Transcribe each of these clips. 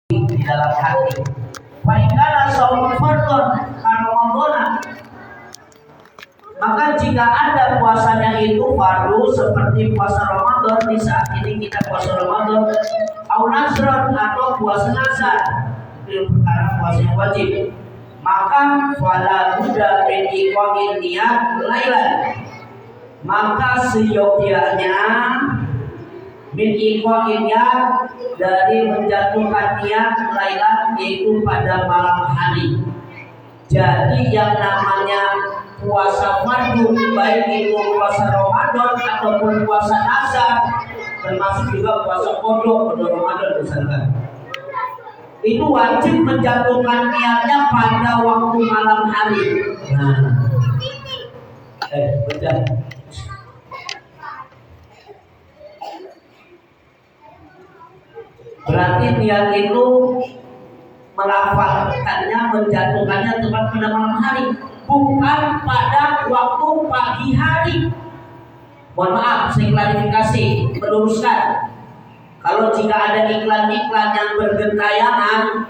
di dalam hati. Faikana saum fardhon Ramadan. Maka jika ada puasanya itu fardu seperti puasa Ramadan, di saat ini kita puasa Ramadan, au nasron atau puasa nazar, itu perkara puasa yang wajib, maka fala budda min iqamil niyat lailan. Maka seyogyanya min iqamil niyat, dari menjatuhkan niat lailan, yaitu pada malam hari. Jadi yang namanya puasa fardu, baik itu puasa Ramadan ataupun puasa nazar, termasuk juga puasa qada Ramadan misalkan, itu wajib menjatuhkan niatnya pada waktu malam hari. Baca. Berarti niat itu melafalkannya, menjatuhkannya tepat pada malam hari, bukan pada waktu pagi hari. Mohon maaf, saya klarifikasi, meluruskan. Kalau jika ada iklan-iklan yang bergentayangan,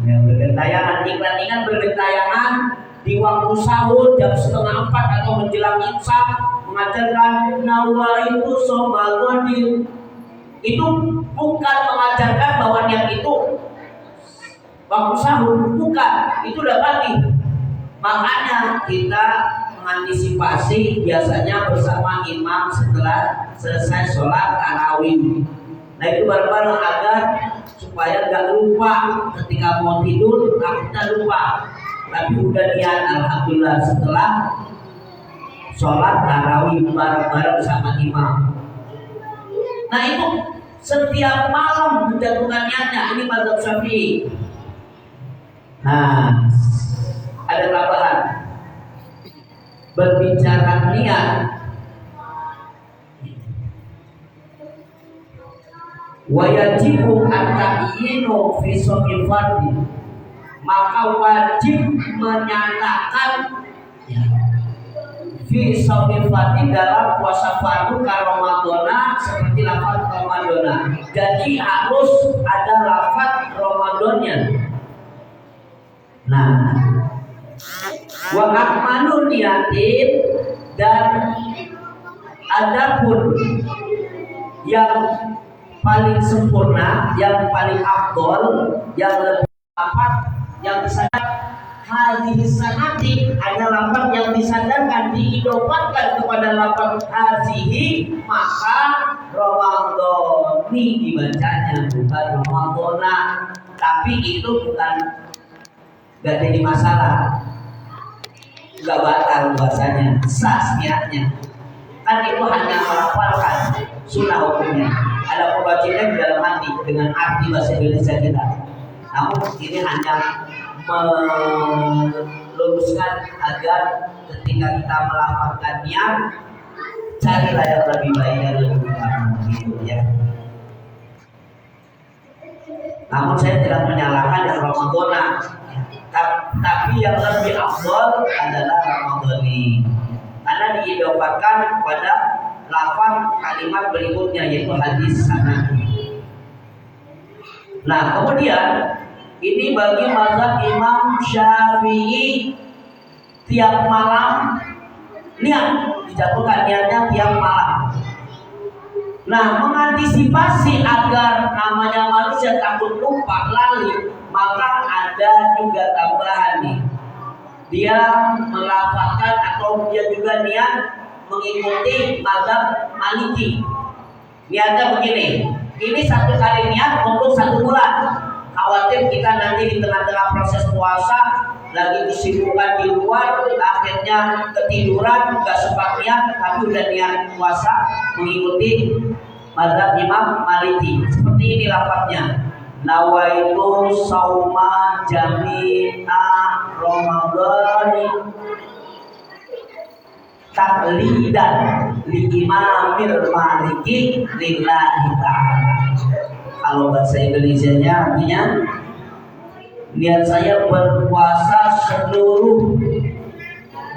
iklan-iklan bergentayangan di waktu sahur jam 3:30 atau menjelang imsak mengajarkan nawaitu shomagodin, itu bukan mengajarkan bahwa niat itu waktu sahur, bukan, itu udah pagi. Makanya kita mengantisipasi biasanya bersama imam setelah selesai sholat tarawih. Nah itu bareng-bareng agar supaya nggak lupa ketika mau tidur, takutnya lupa. Tapi udah niat alhamdulillah setelah sholat tarawih bareng-bareng sama imam. Nah itu setiap malam menjatuhkan niatnya, ini mazhab Syafi'i. Nah, ada tambahan berbicara niat. Wajibu at-ta'yinu fi shaumil fardhi, maka wajib menyatakan fi shaumil fardhi dalam puasa fardu Ramadana, seperti lafaz Ramadana. Jadi harus ada lafaz Ramadannya. Nah, wa akmalun niyatin, dan adapun yang paling sempurna, yang paling afdol, yang lebih tepat, yang disadar hadis sanati, ada lafaz yang disadarkan, diidofatkan kepada lafaz hadhihi, maka Ramadhani dibacanya, bukan Ramadhana. Tapi itu bukan, gak jadi masalah, gak batal bahasanya, sah niatnya. Kan itu hanya melafalkan, sunnah hukumnya. Ada pembacanya di dalam hati dengan arti bahasa Indonesia kita. Namun ini hanya meluruskan agar ketika kita melafalkan niat, carilah yang lebih baik dan lebih utama, gitu ya. Namun saya tidak menyalahkan yang Ramadana, tapi yang lebih afdal adalah Ramadhani, karena diidofatkan kepada lafaz kalimat berikutnya, yaitu hadis sanad. Nah kemudian ini bagi mazhab Imam Syafi'i, tiap malam niat, dijatuhkan niatnya tiap malam. Nah mengantisipasi agar namanya manusia takut lupa lali, maka ada juga tambahan nih. Dia melafalkan atau dia juga niat mengikuti mazhab Maliki. Niatnya begini, ini satu kali niat untuk 1 bulan. Khawatir kita nanti di tengah-tengah proses puasa lagi disibukkan di luar, akhirnya ketiduran, nggak sempat niat, tapi udah niat puasa mengikuti mazhab Imam Maliki. Seperti ini lafaznya, nawaitu sauma jami'a Ramadhani taklidan li imamil maliki lillahi ta'ala. Kalau bahasa Indonesianya artinya, niat saya berpuasa seluruh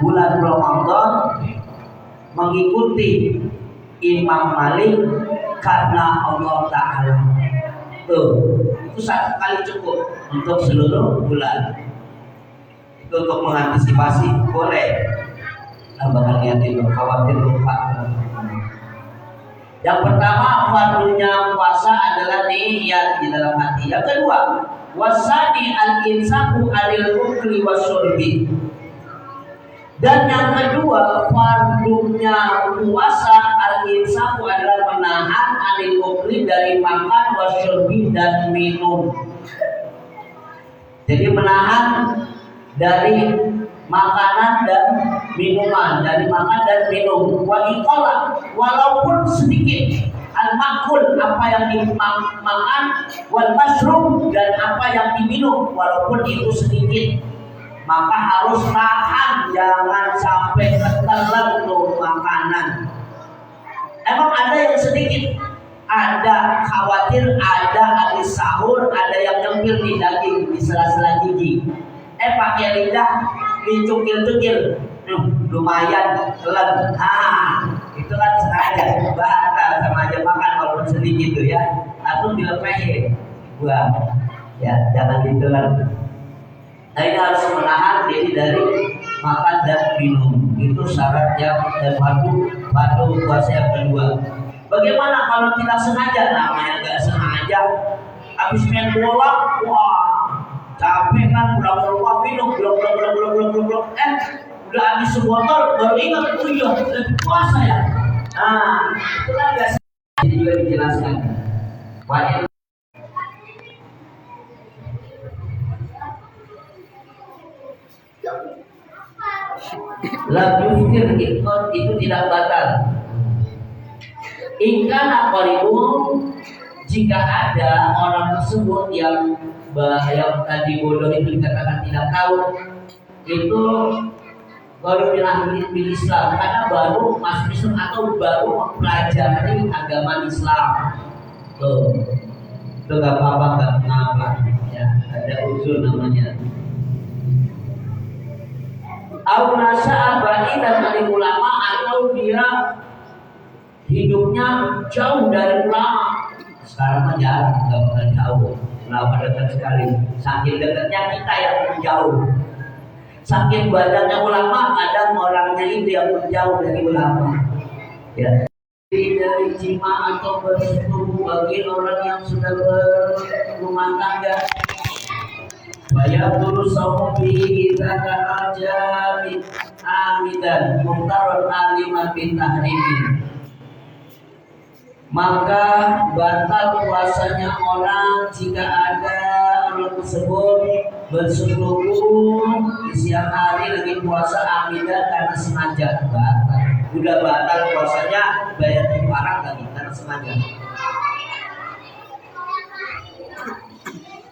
bulan Ramadan mengikuti Imam Malik karena Allah Ta'ala. Tuh, itu 1 kali cukup untuk seluruh bulan. Itu untuk mengantisipasi, boleh. Tambahkan niat itu, khawatir lupa. Yang pertama, fardunya puasa adalah niat di dalam hati. Yang kedua, wasani al-insaku anil ukli wasyurbi. Dan yang kedua, fardunya puasa al-insaku adalah menahan anil ukli dari makan wasyurbi dan minum. Jadi menahan dari makanan dan minuman, dari makan dan minum. Wa iqala, walaupun sedikit, al-makul, apa yang dimakan, wal masrum, dan apa yang diminum, walaupun itu sedikit, maka harus tahan, jangan sampai ketelan tuh makanan. Emang ada yang sedikit, ada khawatir, ada habis sahur, ada yang nyempil di daging di sela-sela gigi. Pakai lidah dicukil-cukil, lumayan telan. Itu kan sengaja batal, sama aja makan walaupun sedikit tuh ya, atau dilepehin, buang, ya jangan ditelan. Nah ini harus menahan diri dari makan dan minum. Itu syarat yang patuh puasa yang kedua. Bagaimana kalau tidak sengaja? Namanya nggak sengaja, habis main bola, wah capek kan, pulang minum, belum, udah habis sebotol, baru ingat, oh iya, lagi puasa ya. Nah, itu kan nggak sengaja, jadi juga dijelaskan. Wah, lam yuftir itu tidak batal. Ingkana qaribun, jika ada orang tersebut yang tadi bodoh itu dikatakan tidak tahu, itu baru bil Islam, karena baru masuk Islam atau baru mempelajari agama Islam. Tuh, itu nggak apa-apa, nggak mengapa, ya ada usul namanya. Au nasa'a ba'idan dari ulama, atau dia hidupnya jauh dari ulama. Sekarang mah jarang, nggak pernah jauh. Ulama dekat sekali. Saking dekatnya kita yang menjauh. Saking banyaknya ulama, kadang orangnya itu yang menjauh dari ulama. Ya. Dari jima atau bersetubuh bagi orang yang sudah berumah tangga. Bayar dulu sobi kita jami amidan muhtaron alimah bin tahrimin. Maka batal puasanya orang jika ada orang tersebut bersetubuh di siang hari lagi puasa amidan karena sengaja. Batal. Udah batal puasanya, bayar kafarat lagi karena sengaja.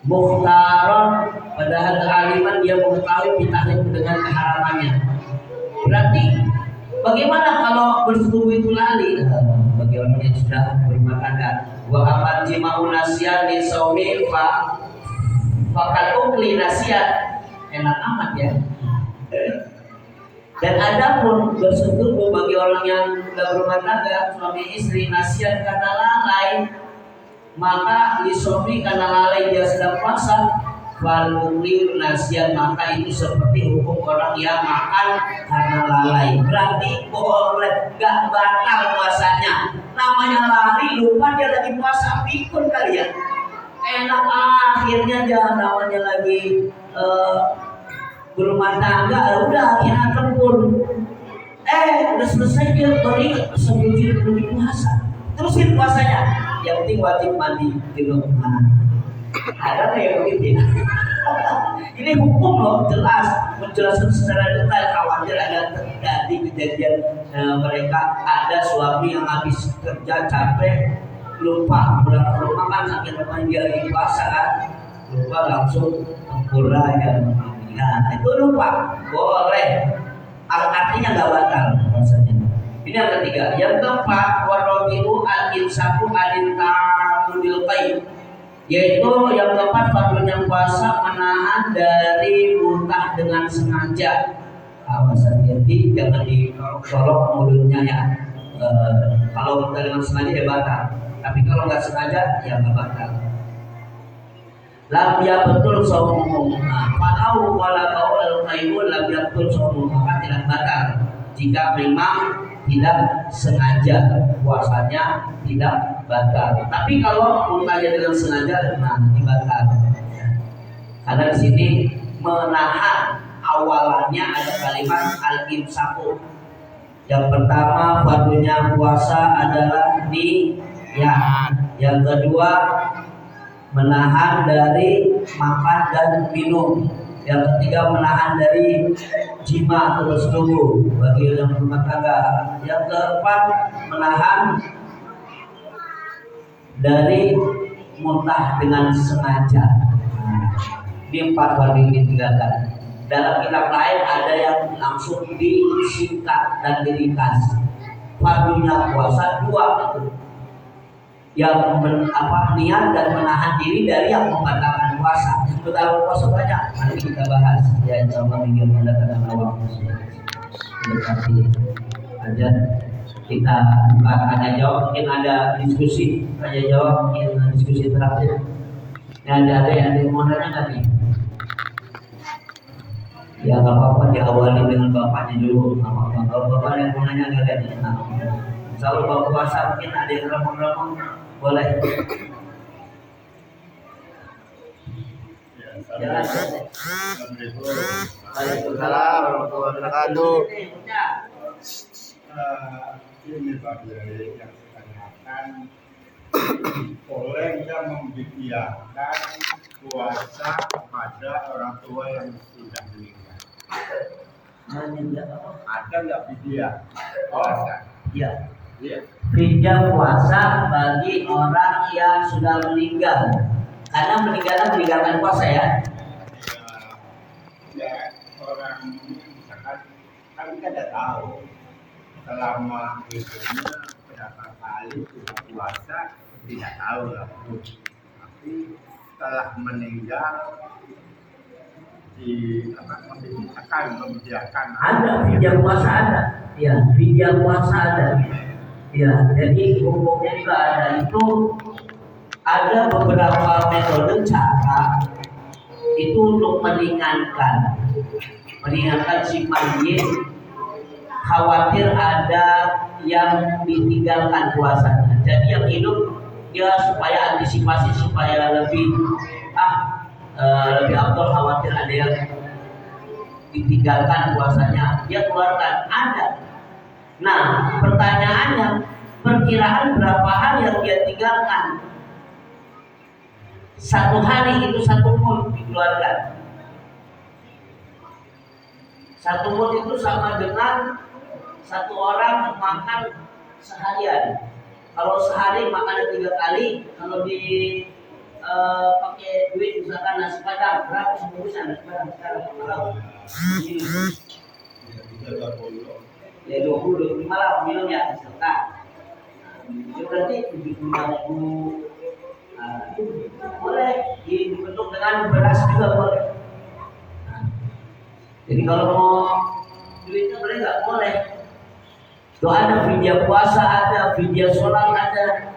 Muhtaron, padahal aliman dia mengetahui bitahrim dengan keharamannya. Berarti bagaimana kalau bersetubuh itu lali? Bagi orang yang sudah berumah tangga. Wa amal jima'u nasiyan li saumi fakat ukli nasiyan. Enak amat ya. Dan ada pun bersetubuh bagi orang yang sudah berumah tangga, suami istri, nasiyan karena lalai, maka li saumi karena lalai dia sedang puasa, wal ukli nasiyan, maka itu seperti hukum orang yang makan karena lalai. Berarti boleh, gak batal puasanya. Namanya lari, lupa dia lagi puasa, pikun kali ya. Enak akhirnya dia namanya lagi berumah tangga, udah akhirnya tempur. Udah selesai dia beringat sebelum dia belum puasa. Terusin puasanya. Yang penting wajib mandi di rumah. Ada yang begitu ya? Ini hukum loh, jelas, menjelaskan secara detail. Khawatir ada terjadi kejadian mereka ada suami yang habis kerja capek, lupa pulang ke rumah kan, sambil rumah dia lagi puasa kan, lupa langsung tempura ya. Nah itu lupa, boleh. Artinya nggak batal puasanya. Ini yang ketiga. Yang keempat, warobiu al-insaku al-intamudil qaid, yaitu yang keempat fardunya puasa menahan dari muntah dengan sengaja. Awas hati-hati, jangan dicolok mulutnya ya. Kalau muntah dengan sengaja ya batal, tapi kalau nggak sengaja ya nggak batal. lam betul somumu. Falau wala qaul qaibul lam betul somumu, maka tidak batal jika memang tidak sengaja, puasanya tidak batal. Tapi kalau puasanya dengan sengaja, nah batal. Karena di sini menahan, awalannya ada kalimat al-imsaku. Yang pertama fardunya puasa adalah niat. Yang kedua menahan dari makan dan minum. Yang ketiga menahan dari jima atau bersetubuh bagi yang berumah tangga. Yang keempat menahan dari muntah dengan sengaja. Ini 4 fardu ini ditinggalkan. Dalam kitab lain ada yang langsung disingkat dan diringkas. Fardunya puasa 2 itu. Yang niat dan menahan diri dari yang membatalkan puasa. Betul puasa banyak. Nanti kita bahas. Ya insyaallah minggu mendatang waktu. Terima aja kita buka tanya jawab. Mungkin ada diskusi tanya jawab, mungkin diskusi terakhir. Ada yang mau nanya tadi? Ya nggak apa-apa, diawali dengan bapaknya dulu. Kalau bapak yang mau nanya nggak ada. Kalau bapak puasa mungkin ada yang remong-remong, boleh. Waalaikumsalam warahmatullahi wabarakatuh. Ini bagi yang ditanyakan, boleh kita membidiakan puasa pada orang tua yang sudah meninggal? Ada nggak bidia puasa? Ya. Iya. Fidyah puasa bagi orang yang sudah meninggal. Karena meninggalkan puasa ya. Ya orang misalkan kan kita tidak tahu selama hidupnya berapa kali sudah puasa, tidak tahu lah. Tapi setelah meninggal membiarkan ada fidyah puasa ada. Ya, fidyah puasa ada. Ya, jadi hukumnya juga ada. Itu ada beberapa metode cara itu untuk meringankan si mayit, khawatir ada yang ditinggalkan puasanya. Jadi yang hidup dia supaya antisipasi supaya lebih afdal, khawatir ada yang ditinggalkan puasanya, dia keluarkan. Ada. Nah, pertanyaannya, perkiraan berapa hari yang dia tinggalkan? 1 hari itu 1 mud dikeluarkan. 1 mud itu sama dengan 1 orang makan seharian. Kalau sehari makan 3 kali, kalau di pakai duit misalkan nasi padang berapa sebungkusnya nasi padang sekarang kalau ya 20 malah minum ya serta itu berarti 75.000. Boleh dibentuk dengan beras juga boleh. Jadi kalau mau duitnya boleh nggak boleh. Itu ada fidyah puasa, ada fidyah sholat, ada.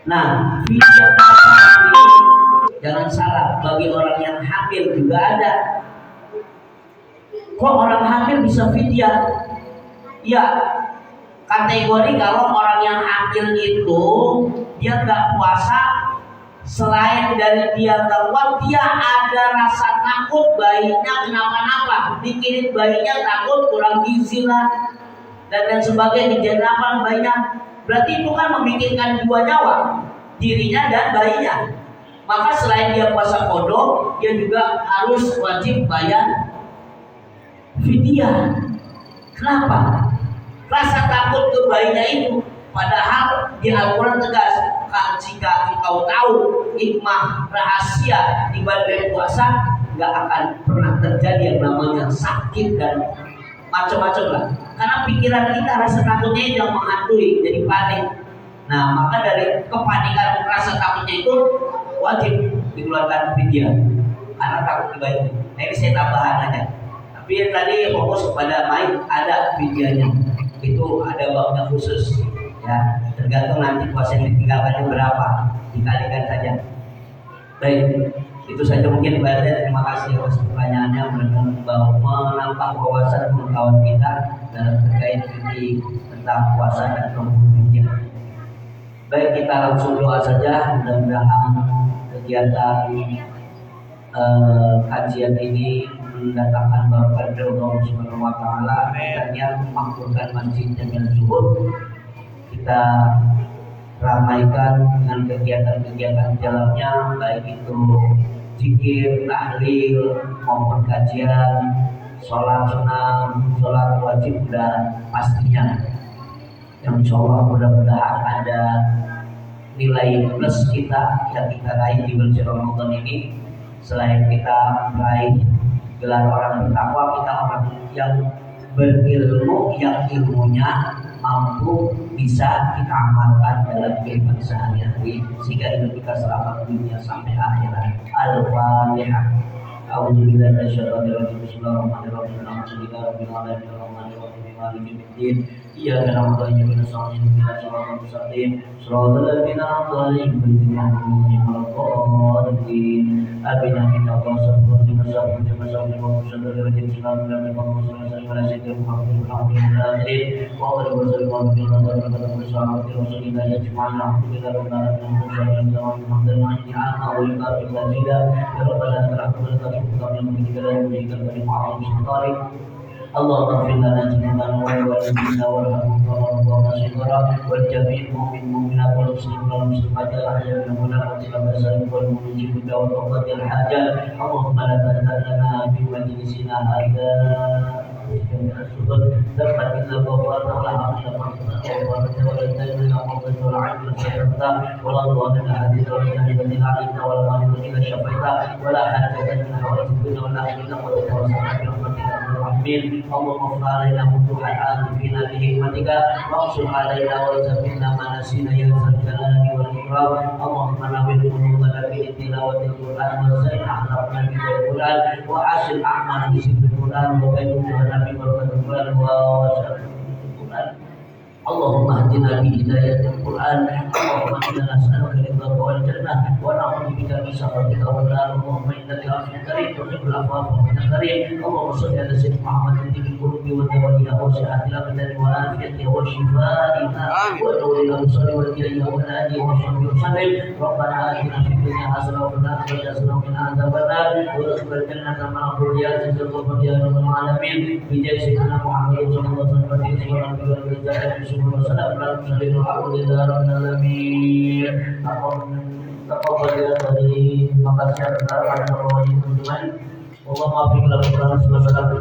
Nah, fidyah puasa ini jangan salah, bagi orang yang hamil juga ada. Kok orang hamil bisa fidyah? Ya, kategori kalau orang yang hamil itu dia nggak puasa, selain dari dia nggak kuat, dia ada rasa takut bayinya kenapa-napa, mikirin bayinya takut kurang gizi lah dan sebagainya, kejadian bayinya. Berarti itu kan memikirkan 2 nyawa, dirinya dan bayinya. Maka selain dia puasa qada, dia juga harus wajib bayar fidyah. Kenapa? Rasa takut ke bayinya itu. Padahal di Al-Quran tegas, jika engkau tahu hikmah rahasia di balik puasa, nggak akan pernah terjadi yang namanya sakit dan macam-macam lah. Karena pikiran kita rasa takutnya yang menghantui, jadi panik. Nah, maka dari kepanikan rasa takutnya itu wajib dikeluarkan fidyah karena takut kebaik. Nah, ini saya tambahan aja. Tapi yang tadi fokus kepada mayit ada fidyahnya. Itu ada babnya khusus. Ya, tergantung nanti puasa yang ditinggalkannya berapa, dikalikan saja. Baik, itu saja mungkin Pak RT. Terima kasih atas pertanyaannya, mudah-mudahan menambah wawasan pengetahuan kita dalam terkait fikih tentang puasa dan kemudian. Baik, kita langsung doa saja. Mudah-mudahan kegiatan kajian ini mendatangkan barokah dari Allah Subhanahu wa taala dan yang memakmurkan masjid dengan zuhud. Kita ramaikan dengan kegiatan-kegiatan dalamnya, baik itu zikir, tahlil maupun kajian, sholat sunnah, sholat wajib dan pastinya yang insya Allah mudah-mudahan ada nilai plus kita yang kita raih di bulan Ramadan ini. Selain kita meraih gelar orang bertakwa, kita orang yang berilmu, yang ilmunya mampu bisa kita amalkan dalam kehidupan sehari-hari sehingga hidup kita selamat dunia sampai akhirat. Al-Fatihah. A'udzubillahi minasyaitonir rajim. Bismillahirrahmanirrahim. Alhamdulillahirabbil alamin. Arrahmanirrahim. Maliki yaumiddin. Iyyaka na'budu wa iyyaka nasta'in. Ihdinas siratal mustaqim. Shiratal ladzina an'amta 'alaihim ghairil maghdubi 'alaihim waladdallin. Amin amin ya Allah. اللهم اغفر لنا ذنوبنا ووالدينا وارحمنا وارحمنا صغارا والجميع المؤمنين والمؤمنات والمسلمين والمسلمات الاحياء منهم والاموات والمؤمنين بالدعوة وقضاء الحاجات. اللهم لا تدع لنا في مجلسنا هذا ذنبا الا غفرته ولا عبدا غفرته ولا دينا قضيت ولا عبدا سيرته ولا ضالنا هديت ولا جاهدا علينا ولا مريضا الا شفيته ولا حاجة من حوائج الدنيا والاخره قضيت وسعت برحمتك الرحمن. اللهم اغفر علينا فتوح العارفين بحكمتك واقسم علينا وارزقنا ما نسينا يا ذا الجلال والاكرام. اللهم نور قلوبنا بتلاوة القران وزين اخلاقنا بالقران وحسن اعمالنا بذكر القران وبين وجوهنا ببركة القران وشرف القران. اللهم اهدنا بهداية القرآن. اللهم إنا نسألك رضاك والجنة ونعوذ بك من سخطك والنار. اللهم إنك عفو كريم تحب العفو وأنت كريم. اللهم صل على سيدنا محمد طب القلوب ودوائها وصحة الأبدان وعافيتها وشفائها ونور الأبصار والجنة والهادي وصحبه وسلم. ربنا آتنا في الدنيا حسنة وفي الآخرة حسنة وقنا عذاب النار وادخل الجنة مع ذريات الغفور يا رب العالمين. بجاه سيدنا محمد صلى الله عليه وسلم. Assalamualaikum warahmatullahi wabarakatuh.